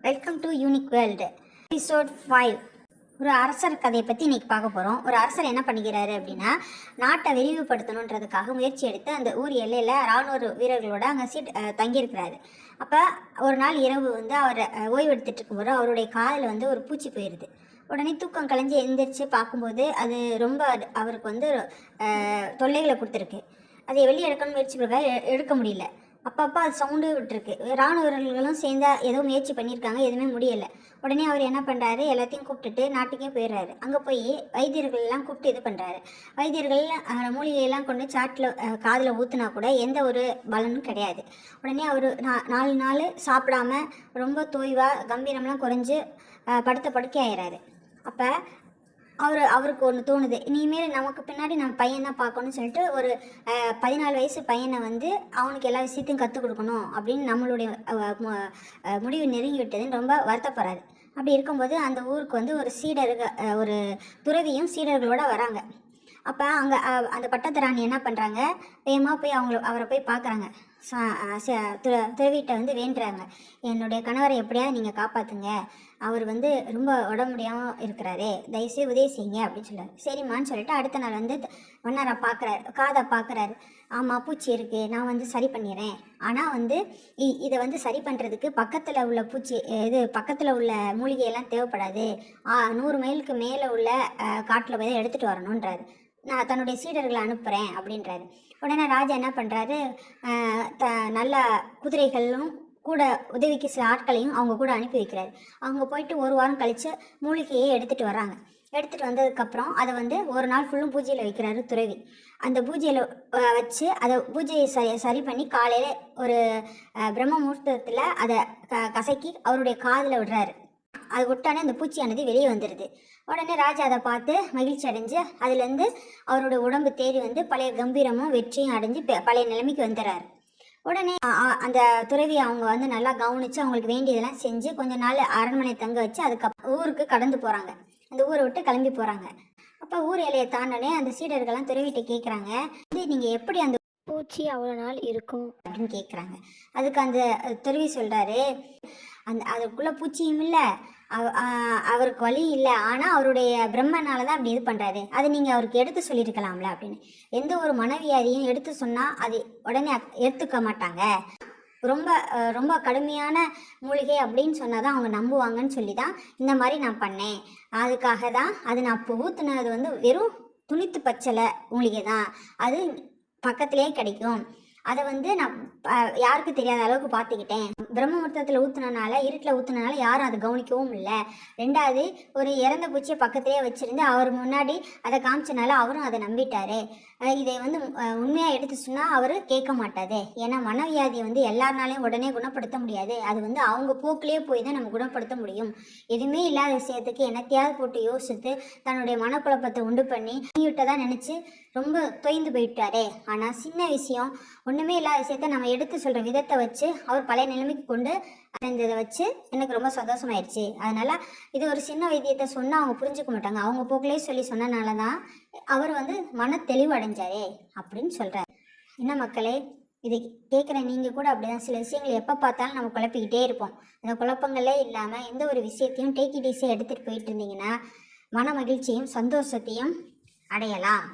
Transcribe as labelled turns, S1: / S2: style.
S1: Welcome to unique world episode 5. ஒரு அரசர் கதையை பற்றி இன்றைக்கி பார்க்க போகிறோம். ஒரு அரசர் என்ன பண்ணிக்கிறாரு அப்படின்னா, நாட்டை விரிவுபடுத்தணுன்றதுக்காக முயற்சி எடுத்து அந்த ஊர் எல்லையில் இராணுவ வீரர்களோட அங்கே தங்கியிருக்கிறாரு. அப்போ ஒரு நாள் இரவு அவர் ஓய்வு எடுத்துகிட்டு இருக்கும்போது அவருடைய காதில் ஒரு பூச்சி போயிடுது. உடனே தூக்கம் கலைஞ்சி எழுந்திரிச்சு பார்க்கும்போது அது ரொம்ப அவருக்கு தொல்லைகளை கொடுத்துருக்கு. அதை வெளியே எடுக்கணும்னு முயற்சி பண்ண எடுக்க முடியல. அப்பப்போ அது சவுண்டு விட்டுருக்கு. இராணுவ வீரர்களும் சேர்ந்து ஏதோ முயற்சி பண்ணியிருக்காங்க, எதுவுமே முடியலை. உடனே அவர் என்ன பண்ணுறாரு, எல்லாத்தையும் கூப்பிட்டுட்டு நாட்டுக்கே போயிடுறாரு. அங்கே போய் வைத்தியர்கள்லாம் கூப்பிட்டு இது பண்ணுறாரு. வைத்தியர்கள் மூலிகையெல்லாம் கொண்டு சாட்டில் காதில் ஊற்றுனா கூட எந்த ஒரு பலனும் கிடையாது. உடனே அவர் 4 நாள் சாப்பிடாம ரொம்ப தோய்வாக கம்பீரம்லாம் குறைஞ்சி படுத்த படுக்கை ஆயிடுறாரு. அப்போ அவருக்கு ஒன்று தோணுது, இனிமேல் நமக்கு பின்னாடி நம்ம பையன் தான் பார்க்கணும்னு சொல்லிட்டு ஒரு 14 வயசு பையனை அவனுக்கு எல்லா விஷயத்தையும் கற்றுக் கொடுக்கணும் அப்படின்னு நம்மளுடைய முடிவு நெருங்கி விட்டதுன்னு ரொம்ப வருத்தப்படுறாரு. அப்படி இருக்கும்போது அந்த ஊருக்கு ஒரு துறவியும் சீடர்களோடு வராங்க. அப்போ அங்கே அந்த பட்டத்து என்ன பண்ணுறாங்க, வேகமாக போய் அவரை போய் பார்க்குறாங்க. துறவிகிட்ட வேண்டுறாங்க, என்னுடைய கணவரை எப்படியாவது நீங்கள் காப்பாற்றுங்க, அவர் ரொம்ப உடம்பு முடியாமல் இருக்கிறாரு, தயவுசெய்து உதவி செய்யுங்க அப்படின்னு சொல்கிறார். சரிம்மான்னு சொல்லிட்டு அடுத்த நாள் வண்ணாரை பார்க்குறாரு, காதை பார்க்குறாரு. ஆமாம், பூச்சி இருக்குது, நான் சரி பண்ணிடுறேன். ஆனால் இதை சரி பண்ணுறதுக்கு பக்கத்தில் உள்ள பக்கத்தில் உள்ள மூலிகையெல்லாம் தேவைப்படாது, 100 மைலுக்கு மேலே உள்ள காட்டில் போய் எடுத்துகிட்டு வரணுன்றாரு. நான் தன்னுடைய சீடர்களை அனுப்புகிறேன் அப்படின்றாரு. உடனே ராஜா என்ன பண்ணுறாரு, நல்ல குதிரைகளும் கூட உதவிக்கு சில ஆட்களையும் அவங்க கூட அனுப்பி வைக்கிறாரு. அவங்க போயிட்டு 1 வாரம் கழித்து மூலிகையை எடுத்துகிட்டு வராங்க. எடுத்துகிட்டு வந்ததுக்கப்புறம் அதை ஒரு நாள் ஃபுல்லும் பூஜையில் வைக்கிறாரு துறவி. அந்த பூஜையில் வச்சு அதை பூஜையை சரி பண்ணி காலையில் ஒரு பிரம்ம முகூர்த்தத்தில் அதை கசக்கி அவருடைய காதில் விடுறாரு. அது விட்டானே அந்த பூச்சியானது வெளியே வந்துடுது. உடனே ராஜா அதை பார்த்து மகிழ்ச்சி அடைஞ்சு அதுலேருந்து அவரோட உடம்பு தேறி பழைய கம்பீரமும் வெற்றியும் அடைஞ்சு பழைய நிலைமைக்கு வந்துடுறாரு. உடனே அந்த துறவி அவங்க நல்லா கவனித்து அவங்களுக்கு வேண்டியதெல்லாம் செஞ்சு கொஞ்ச நாள் அரண்மனை தங்க வச்சு அதுக்கப்புறம் ஊருக்கு கடந்து போகிறாங்க. அந்த ஊரை விட்டு கிளம்பி போகிறாங்க. அப்போ ஊர் எல்லையை தாண்டனே அந்த சீடர்கள்லாம் துறவிட்ட கேட்குறாங்க, நீங்கள் எப்படி அந்த பூச்சி அவ்வளோ நாள் இருக்கும் அப்படின்னு கேட்குறாங்க. அதுக்கு அந்த துறவி சொல்கிறாரு, அதுக்குள்ளே பூச்சியும் இல்லை, அவருக்கு வழி இல்லை, ஆனால் அவருடைய பிரம்மனால தான் அப்படி இது பண்ணுறாரு, அது நீங்கள் அவருக்கு எடுத்து சொல்லியிருக்கலாம்ல அப்படின்னு. எந்த ஒரு மனவியாதியும் எடுத்து சொன்னால் அது உடனே எடுத்துக்க மாட்டாங்க, ரொம்ப ரொம்ப கடுமையான மூலிகை அப்படின்னு சொன்னால் தான் அவங்க நம்புவாங்கன்னு சொல்லி தான் இந்த மாதிரி நான் பண்ணேன். அதுக்காக தான் அது நான் இப்போ ஊற்றுனது வெறும் துணித்து பச்சலை மூலிகை தான், அது பக்கத்துலேயே கிடைக்கும், அதை நான் யாருக்கு தெரியாத அளவுக்கு பார்த்துக்கிட்டேன். பிரம்ம முகூர்த்தத்தில் ஊற்றுனனால இருட்டில் ஊற்றுனனால யாரும் அதை கவனிக்கவும் இல்லை. 2வது ஒரு இறந்த பூச்சியை பக்கத்துலேயே வச்சுருந்து அவர் முன்னாடி அதை காமிச்சனால அவரும் அதை நம்பிட்டாரு. இதை உண்மையாக எடுத்து சொன்னால் அவர் கேட்க மாட்டாது. ஏன்னா மனவியாதியை எல்லாருனாலையும் உடனே குணப்படுத்த முடியாது. அது அவங்க போக்கிலே போய் தான் நம்ம குணப்படுத்த முடியும். எதுவுமே இல்லாத விஷயத்துக்கு என்னத்தையாவது போட்டு யோசித்து தன்னுடைய மனக்குழப்பத்தை உண்டு பண்ணி விட்டதான் நினச்சி ரொம்ப தொய்ந்து போயிட்டாரே. ஆனால் சின்ன விஷயம், ஒன்றுமே இல்லாத விஷயத்த நம்ம எடுத்து சொல்கிற விதத்தை வச்சு அவர் பழைய நிலைமைக்கு கொண்டு அடைஞ்சதை வச்சு எனக்கு ரொம்ப சந்தோஷமாயிடுச்சு. அதனால் இது ஒரு சின்ன வைத்தியத்தை சொன்னால் அவங்க புரிஞ்சுக்க மாட்டாங்க, அவங்க போக்கிலே சொல்லி சொன்னனால தான் அவர் மன தெளிவு அடைஞ்சாரே அப்படின்னு சொல்கிறார். என்ன மக்களே, இதை கேட்குற நீங்கள் கூட அப்படி தான் சில விஷயங்கள் எப்போ பார்த்தாலும் நம்ம குழப்பிக்கிட்டே இருப்போம். அந்த குழப்பங்களே இல்லாமல் எந்த ஒரு விஷயத்தையும் டேக் இட் ஈஸியாக எடுத்துகிட்டு போயிட்டு இருந்தீங்கன்னா மன மகிழ்ச்சியும் சந்தோஷத்தையும் அடையலாம்.